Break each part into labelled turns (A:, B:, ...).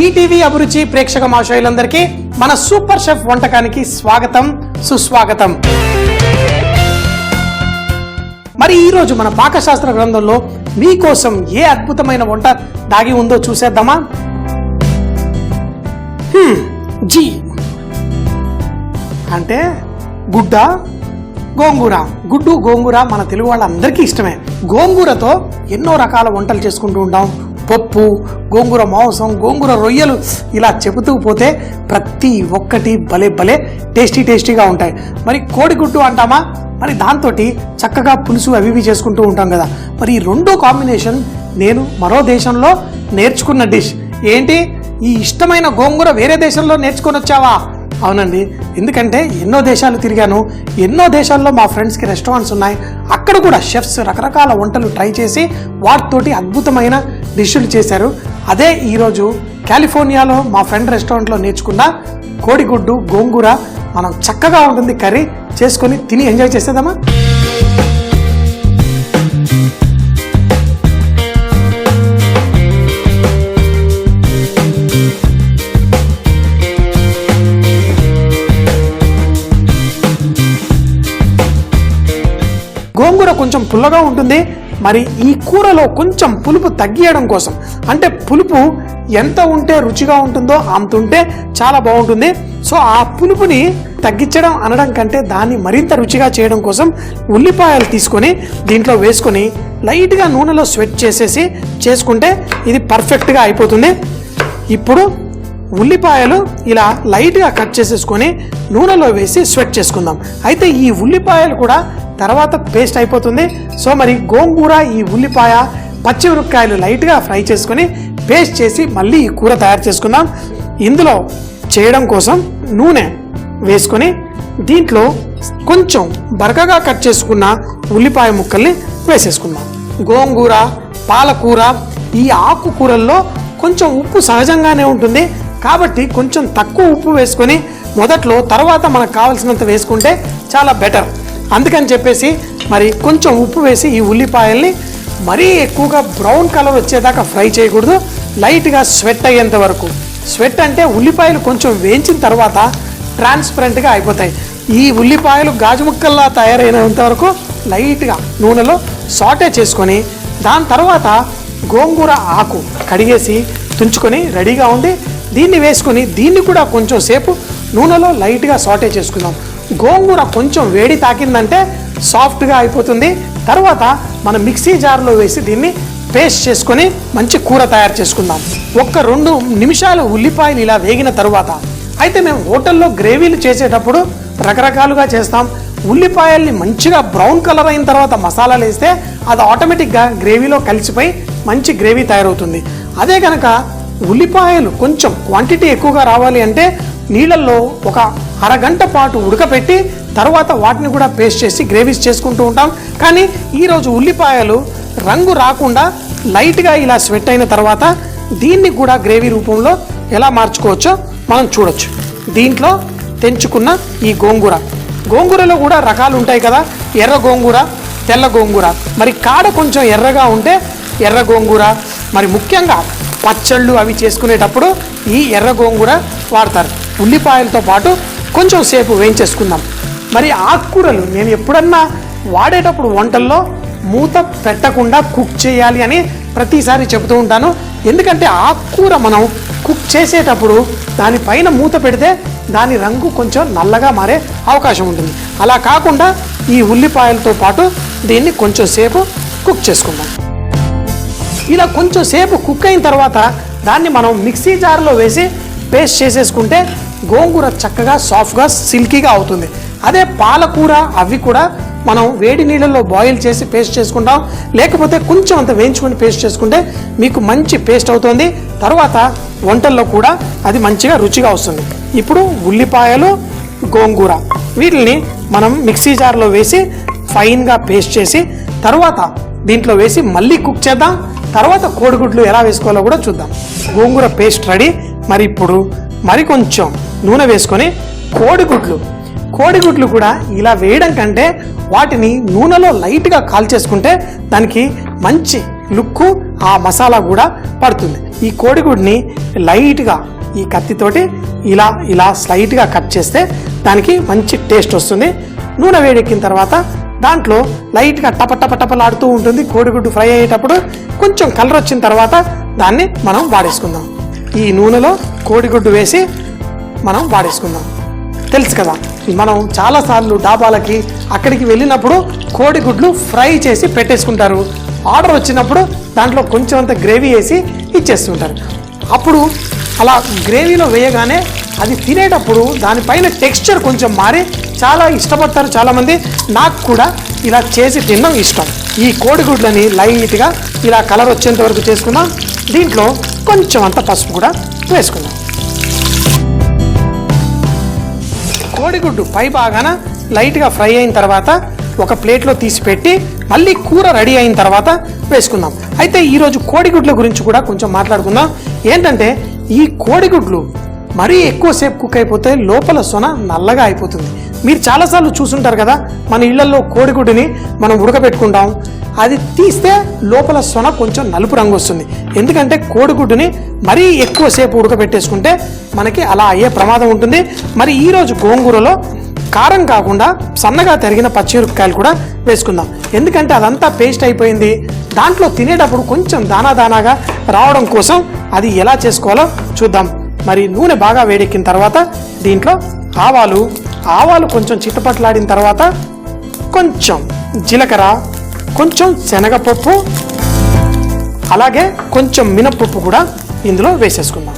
A: ETV అభిరుచి ప్రేక్షక మాషయులందరికీ మన సూపర్ షెఫ్ వంటకానికి స్వాగతం సుస్వాగతం. మరి ఈ రోజు మన పాకశాస్త్ర గ్రంథంలో మీకోసం ఏ అద్భుతమైన వంట దాగి ఉందో చూసేద్దామా? జీ అంటే గుడ్డ గోంగూర. గుడ్డు గోంగూర మన తెలుగు వాళ్ళందరికీ ఇష్టమే. గోంగూరతో ఎన్నో రకాల వంటలు చేసుకుంటూ ఉంటాం. పప్పు, గోంగూర మాంసం, గోంగూర రొయ్యలు, ఇలా చెబుతూ పోతే ప్రతి ఒక్కటి భలే భలే టేస్టీగా ఉంటాయి. మరి కోడిగుడ్డు అంటామా, మరి దాంతో చక్కగా పులుసు అవి చేసుకుంటూ ఉంటాం కదా. మరి ఈ రెండో కాంబినేషన్ నేను మరో దేశంలో నేర్చుకున్న డిష్. ఏంటి, ఈ ఇష్టమైన గోంగూర వేరే దేశంలో నేర్చుకొని వచ్చావా? అవునండి, ఎందుకంటే ఎన్నో దేశాలు తిరిగాను. ఎన్నో దేశాల్లో మా ఫ్రెండ్స్కి రెస్టారెంట్స్ ఉన్నాయి. అక్కడ కూడా షెఫ్స్ రకరకాల వంటలు ట్రై చేసి వాటితోటి అద్భుతమైన డిష్లు చేశారు. అదే ఈరోజు కాలిఫోర్నియాలో మా ఫ్రెండ్ రెస్టారెంట్లో నేర్చుకున్న కోడిగుడ్డు గోంగూర. మనం చక్కగా ఉంటుంది కర్రీ, చేసుకొని తిని ఎంజాయ్ చేసేద్దామా? గోంగూర కొంచెం పుల్లగా ఉంటుంది. మరి ఈ కూరలో కొంచెం పులుపు తగ్గియడం కోసం, అంటే పులుపు ఎంత ఉంటే రుచిగా ఉంటుందో అంత ఉంటే చాలా బాగుంటుంది. సో ఆ పులుపుని తగ్గించడం అనడం కంటే దాన్ని మరింత రుచిగా చేయడం కోసం ఉల్లిపాయలు తీసుకొని దీంట్లో వేసుకొని లైట్గా నూనెలో స్వెట్ చేసేసి చేసుకుంటే ఇది పర్ఫెక్ట్గా అయిపోతుంది. ఇప్పుడు ఉల్లిపాయలు ఇలా లైట్గా కట్ చేసేసుకొని నూనెలో వేసి స్వెట్ చేసుకుందాం. అయితే ఈ ఉల్లిపాయలు కూడా తర్వాత పేస్ట్ అయిపోతుంది. సో మరి గోంగూర, ఈ ఉల్లిపాయ, పచ్చిమిరపకాయలు లైట్గా ఫ్రై చేసుకొని పేస్ట్ చేసి మళ్ళీ ఈ కూర తయారు చేసుకుందాం. ఇందులో చేయడం కోసం నూనె వేసుకొని దీంట్లో కొంచెం బరకగా కట్ చేసుకున్న ఉల్లిపాయ ముక్కల్ని వేసేసుకుందాం. గోంగూర, పాలకూర, ఈ ఆకుకూరల్లో కొంచెం ఉప్పు సహజంగానే ఉంటుంది కాబట్టి కొంచెం తక్కువ ఉప్పు వేసుకొని మొదట్లో, తర్వాత మనకు కావాల్సినంత వేసుకుంటే చాలా బెటర్. అందుకని చెప్పేసి మరి కొంచెం ఉప్పు వేసి ఈ ఉల్లిపాయల్ని మరీ ఎక్కువగా బ్రౌన్ కలర్ వచ్చేదాకా ఫ్రై చేయకూడదు. లైట్గా స్వెట్ అయ్యేంత వరకు. స్వెట్ అంటే ఉల్లిపాయలు కొంచెం వేయించిన తర్వాత ట్రాన్స్పరెంట్గా అయిపోతాయి. ఈ ఉల్లిపాయలు గాజు ముక్కల్లా తయారైనంత వరకు లైట్గా నూనెలో సాటే చేసుకొని దాని తర్వాత గోంగూర ఆకు కడిగేసి తుంచుకొని రెడీగా ఉండి దీన్ని వేసుకొని దీన్ని కూడా కొంచెం సేపు నూనెలో లైట్గా సాటే చేసుకుందాం. గోంగూర కొంచెం వేడి తాకిందంటే సాఫ్ట్గా అయిపోతుంది. తర్వాత మనం మిక్సీ జార్లో వేసి దీన్ని పేస్ట్ చేసుకొని మంచి కూర తయారు చేసుకుందాం. 1-2 నిమిషాలు ఉల్లిపాయలు ఇలా వేగిన తర్వాత, అయితే మేము హోటల్లో గ్రేవీలు చేసేటప్పుడు రకరకాలుగా చేస్తాం. ఉల్లిపాయల్ని మంచిగా బ్రౌన్ కలర్ అయిన తర్వాత మసాలాలు వేస్తే అది ఆటోమేటిక్గా గ్రేవీలో కలిసిపోయి మంచి గ్రేవీ తయారవుతుంది. అదే కనుక ఉల్లిపాయలు కొంచెం క్వాంటిటీ ఎక్కువగా రావాలి అంటే నీళ్ళల్లో ఒక అరగంట పాటు ఉడకపెట్టి తర్వాత వాటిని కూడా పేస్ట్ చేసి గ్రేవీస్ చేసుకుంటూ ఉంటాం. కానీ ఈరోజు ఉల్లిపాయలు రంగు రాకుండా లైట్గా ఇలా స్వెట్ అయిన తర్వాత దీన్ని కూడా గ్రేవీ రూపంలో ఎలా మార్చుకోవచ్చో మనం చూడొచ్చు. దీంట్లో తెంచుకున్న ఈ గోంగూరలో కూడా రకాలు ఉంటాయి కదా, ఎర్ర గోంగూర, తెల్ల గోంగూర. మరి కాడ కొంచెం ఎర్రగా ఉంటే ఎర్ర గోంగూర. మరి ముఖ్యంగా పచ్చళ్ళు అవి చేసుకునేటప్పుడు ఈ ఎర్ర గోంగూర వాడతారు. ఉల్లిపాయలతో పాటు కొంచెం సేపు వేయించేసుకుందాం. మరి ఆకుకూరలు నేను ఎప్పుడన్నా వాడేటప్పుడు వంటల్లో మూత పెట్టకుండా కుక్ చేయాలి అని ప్రతిసారి చెబుతూ ఉంటాను. ఎందుకంటే ఆకుకూర మనం కుక్ చేసేటప్పుడు దానిపైన మూత పెడితే దాని రంగు కొంచెం నల్లగా మారే అవకాశం ఉంటుంది. అలా కాకుండా ఈ ఉల్లిపాయలతో పాటు దీన్ని కొంచెం సేపు కుక్ చేసుకుందాం. ఇలా కొంచెం సేపు కుక్ అయిన తర్వాత దాన్ని మనం మిక్సీ జార్లో వేసి పేస్ట్ చేసేసుకుంటే గోంగూర చక్కగా సాఫ్ట్గా సిల్కీగా అవుతుంది. అదే పాలకూర అవి కూడా మనం వేడి నీళ్ళల్లో బాయిల్ చేసి పేస్ట్ చేసుకుంటాం. లేకపోతే కొంచెం అంత వేయించుకొని పేస్ట్ చేసుకుంటే మీకు మంచి పేస్ట్ అవుతుంది. తర్వాత వంటల్లో కూడా అది మంచిగా రుచిగా వస్తుంది. ఇప్పుడు ఉల్లిపాయలు, గోంగూర వీటిని మనం మిక్సీ జార్లో వేసి ఫైన్గా పేస్ట్ చేసి తర్వాత దీంట్లో వేసి మళ్ళీ కుక్ చేద్దాం. తర్వాత కోడిగుడ్లు ఎలా వేసుకోవాలో కూడా చూద్దాం. గోంగూర పేస్ట్ రెడీ. మరి ఇప్పుడు కొంచెం నూనె వేసుకొని కోడిగుడ్లు కూడా ఇలా వేయడం కంటే వాటిని నూనెలో లైట్గా కాల్చేసుకుంటే దానికి మంచి లుక్ ఆ మసాలా కూడా పడుతుంది. ఈ కోడిగుడ్ని లైట్గా ఈ కత్తితోటి ఇలా ఇలా స్లైట్గా కట్ చేస్తే దానికి మంచి టేస్ట్ వస్తుంది. నూనె వేడెక్కిన తర్వాత దాంట్లో లైట్గా టపటపటపలాడుతూ ఉంటుంది. కోడిగుడ్డు ఫ్రై అయ్యేటప్పుడు కొంచెం కలర్ వచ్చిన తర్వాత దాన్ని మనం వాడేసుకుందాం. ఈ నూనెలో కోడిగుడ్డు వేసి మనం వాడేసుకుందాం. తెలుసు కదా, మనం చాలాసార్లు డాబాలకి అక్కడికి వెళ్ళినప్పుడు కోడిగుడ్లు ఫ్రై చేసి పెట్టేసుకుంటారు. ఆర్డర్ వచ్చినప్పుడు దాంట్లో కొంచెం అంత గ్రేవీ వేసి ఇచ్చేస్తుంటారు. అప్పుడు అలా గ్రేవీలో వేయగానే అది తినేటప్పుడు దానిపైన టెక్స్చర్ కొంచెం మారి చాలా ఇష్టపడతారు చాలామంది. నాకు కూడా ఇలా చేసి తినడం ఇష్టం. ఈ కోడిగుడ్లని లైట్గా ఇలా కలర్ వచ్చేంత వరకు చేసుకుందాం. దీంట్లో కొంచెం అంత పసుపు కూడా వేసుకుందాం. కోడిగుడ్డు పై భాగాన లైట్గా ఫ్రై అయిన తర్వాత ఒక ప్లేట్లో తీసి పెట్టి మళ్ళీ కూర రెడీ అయిన తర్వాత వేసుకుందాం. అయితే ఈరోజు కోడిగుడ్ల గురించి కూడా కొంచెం మాట్లాడుకుందాం. ఏంటంటే ఈ కోడిగుడ్లు మరీ ఎక్కువసేపు కుక్ అయిపోతే లోపల సొన నల్లగా అయిపోతుంది. మీరు చాలాసార్లు చూసుంటారు కదా, మన ఇళ్లలో కోడిగుడ్డుని మనం ఉడకబెట్టుకుంటాం. అది తీస్తే లోపల సొన కొంచెం నలుపు రంగు వస్తుంది. ఎందుకంటే కోడిగుడ్డుని మరీ ఎక్కువసేపు ఉడకబెట్టేసుకుంటే మనకి అలా అయ్యే ప్రమాదం ఉంటుంది. మరి ఈరోజు గోంగూరలో కారం కాకుండా సన్నగా తరిగిన పచ్చిమిరపకాయలు కూడా వేసుకుందాం. ఎందుకంటే అదంతా పేస్ట్ అయిపోయింది. దాంట్లో తినేటప్పుడు కొంచెం దానాగా రావడం కోసం అది ఎలా చేసుకోవాలో చూద్దాం. మరి నూనె బాగా వేడెక్కిన తర్వాత దీంట్లో ఆవాలు కొంచెం చిట్టపట్లాడిన తర్వాత కొంచెం జీలకర్ర, కొంచెం శనగపప్పు, అలాగే కొంచెం మినపప్పు కూడా ఇందులో వేసేసుకుందాం.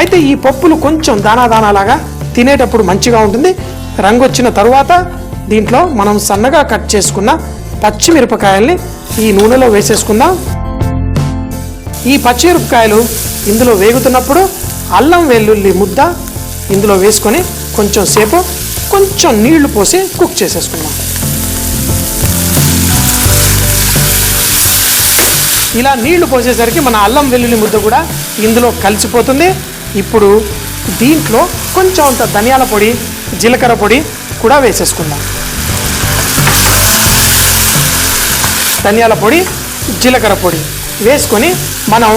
A: అయితే ఈ పప్పులు కొంచెం దానాలాగా తినేటప్పుడు మంచిగా ఉంటుంది. రంగు వచ్చిన తరువాత దీంట్లో మనం సన్నగా కట్ చేసుకున్న పచ్చిమిరపకాయల్ని ఈ నూనెలో వేసేసుకుందాం. ఈ పచ్చిమిరపకాయలు ఇందులో వేగుతున్నప్పుడు అల్లం వెల్లుల్లి ముద్ద ఇందులో వేసుకొని కొంచెం సేపు కొంచెం నీళ్లు పోసి కుక్ చేసేసుకుందాం. ఇలా నీళ్లు పోసేసరికి మన అల్లం వెల్లుల్లి ముద్ద కూడా ఇందులో కలిసిపోతుంది. ఇప్పుడు దీంట్లో కొంచెం అంత ధనియాల పొడి, జీలకర్ర పొడి కూడా వేసేసుకుందాం. ధనియాల పొడి, జీలకర్ర పొడి వేసుకొని మనం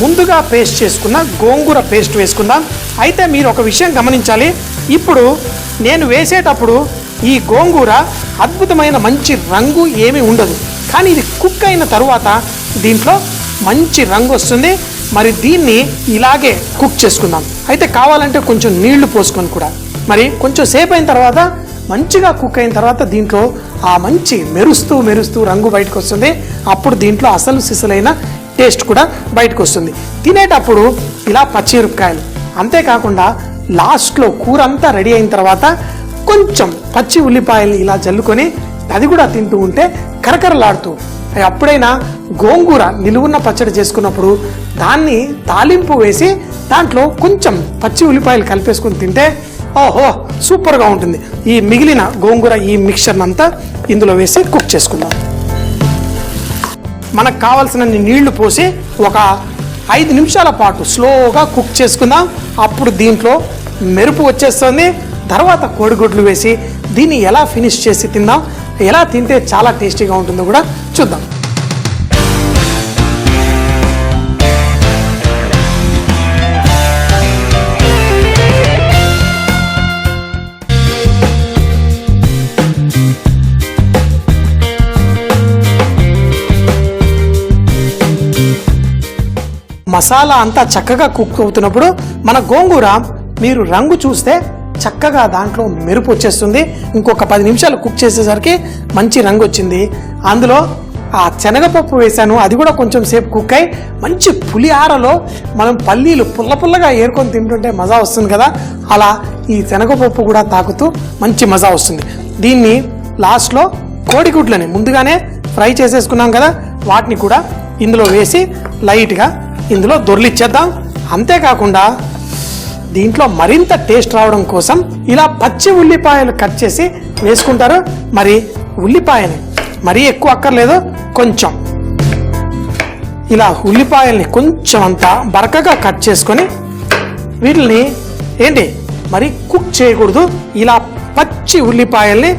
A: ముందుగా పేస్ట్ చేసుకున్న గోంగూర పేస్ట్ వేసుకుందాం. అయితే మీరు ఒక విషయం గమనించాలి. ఇప్పుడు నేను వేసేటప్పుడు ఈ గోంగూర అద్భుతమైన మంచి రంగు ఏమీ ఉండదు, కానీ ఇది కుక్ అయిన తరువాత దీంట్లో మంచి రంగు వస్తుంది. మరి దీన్ని ఇలాగే కుక్ చేసుకుందాం. అయితే కావాలంటే కొంచెం నీళ్లు పోసుకొని కూడా మరి కొంచెం సేపు అయిన తర్వాత మంచిగా కుక్ అయిన తర్వాత దీంట్లో ఆ మంచి మెరుస్తూ రంగు బయటకు వస్తుంది. అప్పుడు దీంట్లో అసలు సిసలైన టేస్ట్ కూడా బయటకు వస్తుంది. తినేటప్పుడు ఇలా పచ్చిమిరపకాయలు, అంతేకాకుండా లాస్ట్లో కూర అంతా రెడీ అయిన తర్వాత కొంచెం పచ్చి ఉల్లిపాయలు ఇలా జల్లుకొని అది కూడా తింటూ ఉంటే కరకరలాడుతూ, అప్పుడైనా గోంగూర నిలువున్న పచ్చడి చేసుకున్నప్పుడు దాన్ని తాలింపు వేసి దాంట్లో కొంచెం పచ్చి ఉల్లిపాయలు కలిపేసుకుని తింటే ఓహో సూపర్గా ఉంటుంది. ఈ మిగిలిన గోంగూర ఈ మిక్చర్ అంతా ఇందులో వేసి కుక్ చేసుకుందాం. మనకు కావాల్సిన నీళ్లు పోసి ఒక 5 నిమిషాల పాటు స్లోగా కుక్ చేసుకుందాం. అప్పుడు దీంట్లో మెరుపు వచ్చేస్తుంది. తర్వాత కోడిగుడ్లు వేసి దీన్ని ఎలా ఫినిష్ చేసి తిందాం, ఎలా తింటే చాలా టేస్టీగా ఉంటుందో కూడా చూద్దాం. మసాలా అంతా చక్కగా కుక్ అవుతున్నప్పుడు మన గోంగూర మీరు రంగు చూస్తే చక్కగా దాంట్లో మెరుపు వచ్చేస్తుంది. ఇంకొక 10 నిమిషాలు కుక్ చేసేసరికి మంచి రంగు వచ్చింది. అందులో ఆ శనగపప్పు వేసాను, అది కూడా కొంచెం సేపు కుక్ అయి మంచి పులిహారలో మనం పల్లీలు పుల్లగా ఏరుకొని తింటుంటే మజా వస్తుంది కదా, అలా ఈ శనగపప్పు కూడా తాకుతూ మంచి మజా వస్తుంది. దీన్ని లాస్ట్లో కోడిగుడ్లని ముందుగానే ఫ్రై చేసేసుకున్నాం కదా, వాటిని కూడా ఇందులో వేసి లైట్గా ఇందులో దొర్లిచ్చేద్దాం. అంతేకాకుండా దీంట్లో మరింత టేస్ట్ రావడం కోసం ఇలా పచ్చి ఉల్లిపాయలు కట్ చేసి వేసుకుంటారు. మరి ఉల్లిపాయని మరీ ఎక్కువ అక్కర్లేదు, కొంచెం ఇలా ఉల్లిపాయల్ని కొంచెం అంతా బరకగా కట్ చేసుకొని వీటిని మరి కుక్ చేయకూడదు. ఇలా పచ్చి ఉల్లిపాయల్ని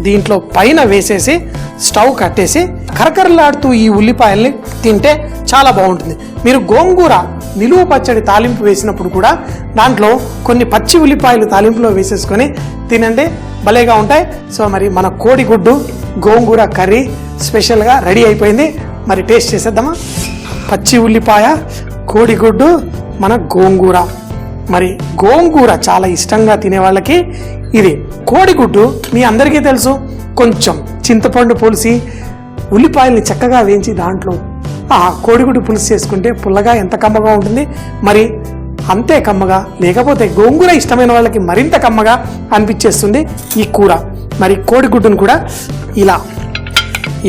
A: దీంట్లో పైన వేసేసి స్టవ్ కట్టేసి కరకరలాడుతూ ఈ ఉల్లిపాయల్ని తింటే చాలా బాగుంటుంది. మీరు గోంగూర నిలువ పచ్చడి తాలింపు వేసినప్పుడు కూడా దాంట్లో కొన్ని పచ్చి ఉల్లిపాయలు తాలింపులో వేసేసుకొని తినండి, భలేగా ఉంటాయి. సో మరి మన కోడిగుడ్డు గోంగూర కర్రీ స్పెషల్గా రెడీ అయిపోయింది. మరి టేస్ట్ చేసేద్దామా? పచ్చి ఉల్లిపాయ, కోడిగుడ్డు, మన గోంగూర. మరి గోంగూర చాలా ఇష్టంగా తినే వాళ్ళకి ఇది. కోడిగుడ్డు మీ అందరికీ తెలుసు, కొంచెం చింతపండు పులిసి ఉల్లిపాయల్ని చక్కగా వేయించి దాంట్లో కోడిగుడ్డు పులుసు చేసుకుంటే పుల్లగా ఎంత కమ్మగా ఉంటుంది. మరి అంతే కమ్మగా, లేకపోతే గోంగూర ఇష్టమైన వాళ్ళకి మరింత కమ్మగా అనిపించేస్తుంది ఈ కూర. మరి కోడిగుడ్డును కూడా ఇలా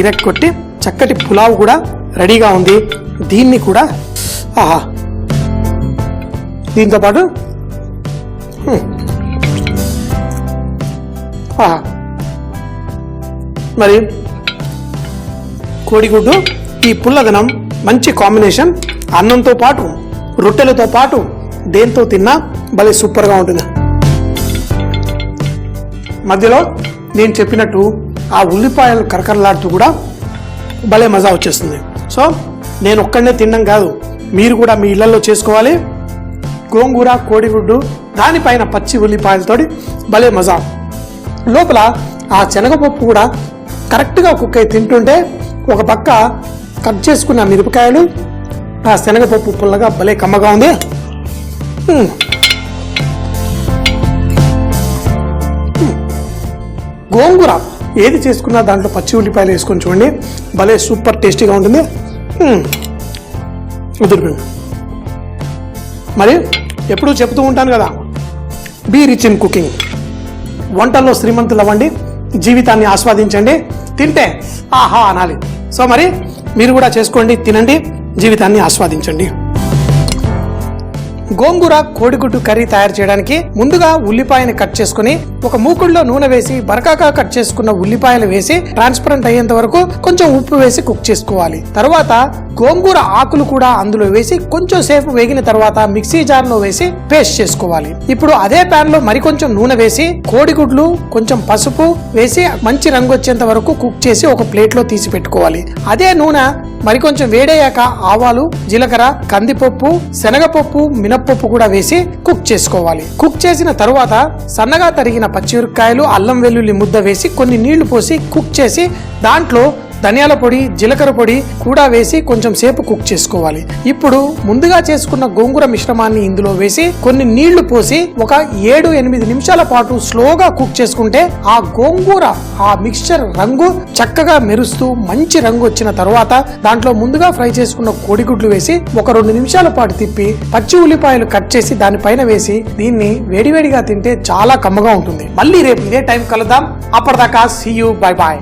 A: ఇరక్కొట్టి చక్కటి పులావ్ కూడా రెడీగా ఉంది. దీన్ని కూడా దీంతోపాటు మరి కోడిగుడ్డు ఈ పుల్లదనం మంచి కాంబినేషన్. అన్నంతో పాటు రొట్టెలతో పాటు దేంతో తిన్నా భలే సూపర్గా ఉంటుంది. మధ్యలో నేను చెప్పినట్టు ఆ ఉల్లిపాయలు కరకరలాడుతూ కూడా భలే మజా వచ్చేస్తుంది. సో నేను ఒక్కడనే తినడం కాదు, మీరు కూడా మీ ఇళ్లలో చేసుకోవాలి. గోంగూర, కోడిగుడ్డు, దానిపైన పచ్చి ఉల్లిపాయలతోటి భలే మజా. లోపల ఆ శనగపప్పు కూడా కరెక్ట్గా కుక్ అయి తింటుంటే ఒక పక్క కట్ చేసుకున్న మిరపకాయలు, ఆ శనగపప్పు పుల్లగా భలే కమ్మగా ఉంది. గోంగూర ఏది చేసుకున్నా దాంట్లో పచ్చి ఉల్లిపాయలు వేసుకొని చూడండి, భలే సూపర్ టేస్టీగా ఉంటుంది. మరి ఎప్పుడూ చెప్తూ ఉంటాను కదా, బీ రిచ్ ఇన్ కుకింగ్. వంటల్లో శ్రీమంతులు అవ్వండి, జీవితాన్ని ఆస్వాదించండి, తింటే ఆహా అనాలి. సో మరి మీరు కూడా చేసుకోండి, తినండి, జీవితాన్ని ఆస్వాదించండి. గోంగూర కోడిగుడ్డు కర్రీ తయారు చేయడానికి ముందుగా ఉల్లిపాయని కట్ చేసుకుని ఒక మూకుడులో నూనె వేసి బరకాగా కట్ చేసుకున్న ఉల్లిపాయలు వేసి ట్రాన్స్పరెంట్ అయ్యేంత వరకు కొంచెం ఉప్పు వేసి కుక్ చేసుకోవాలి. తర్వాత గోంగూర ఆకులు కూడా అందులో వేసి కొంచెం సేపు వేగిన తర్వాత మిక్సీ జార్ లో వేసి పేస్ట్ చేసుకోవాలి. ఇప్పుడు అదే ప్యాన్ లో మరికొంచెం నూనె వేసి కోడిగుడ్లు, కొంచెం పసుపు వేసి మంచి రంగు వచ్చేంత వరకు కుక్ చేసి ఒక ప్లేట్ లో తీసి పెట్టుకోవాలి. అదే నూనె మరికొంచెం వేడయ్యాక ఆవాలు, జీలకర్ర, కందిపప్పు, శనగపప్పు, మినప్పప్పు కూడా వేసి కుక్ చేసుకోవాలి. కుక్ చేసిన తరువాత సన్నగా తరిగిన పచ్చిమిరపకాయలు, అల్లం వెల్లుల్లి ముద్ద వేసి కొన్ని నీళ్లు పోసి కుక్ చేసి దాంట్లో ధనియాల పొడి, జీలకర్ర పొడి కూడా వేసి కొంచెం సేపు కుక్ చేసుకోవాలి. ఇప్పుడు ముందుగా చేసుకున్న గోంగూర మిశ్రమాన్ని ఇందులో వేసి కొన్ని నీళ్లు పోసి ఒక 7-8 నిమిషాల పాటు స్లోగా కుక్ చేసుకుంటే ఆ గోంగూర ఆ మిక్స్చర్ రంగు చక్కగా మెరుస్తూ మంచి రంగు వచ్చిన తర్వాత దాంట్లో ముందుగా ఫ్రై చేసుకున్న కోడిగుడ్లు వేసి ఒక 2 నిమిషాల పాటు తిప్పి పచ్చి ఉల్లిపాయలు కట్ చేసి దానిపైన వేసి దీన్ని వేడివేడిగా తింటే చాలా కమ్మగా ఉంటుంది. మళ్ళీ రేపు ఇదే టైం కలుద్దాం. అప్పటిదాకా సీ యూ, బై బాయ్.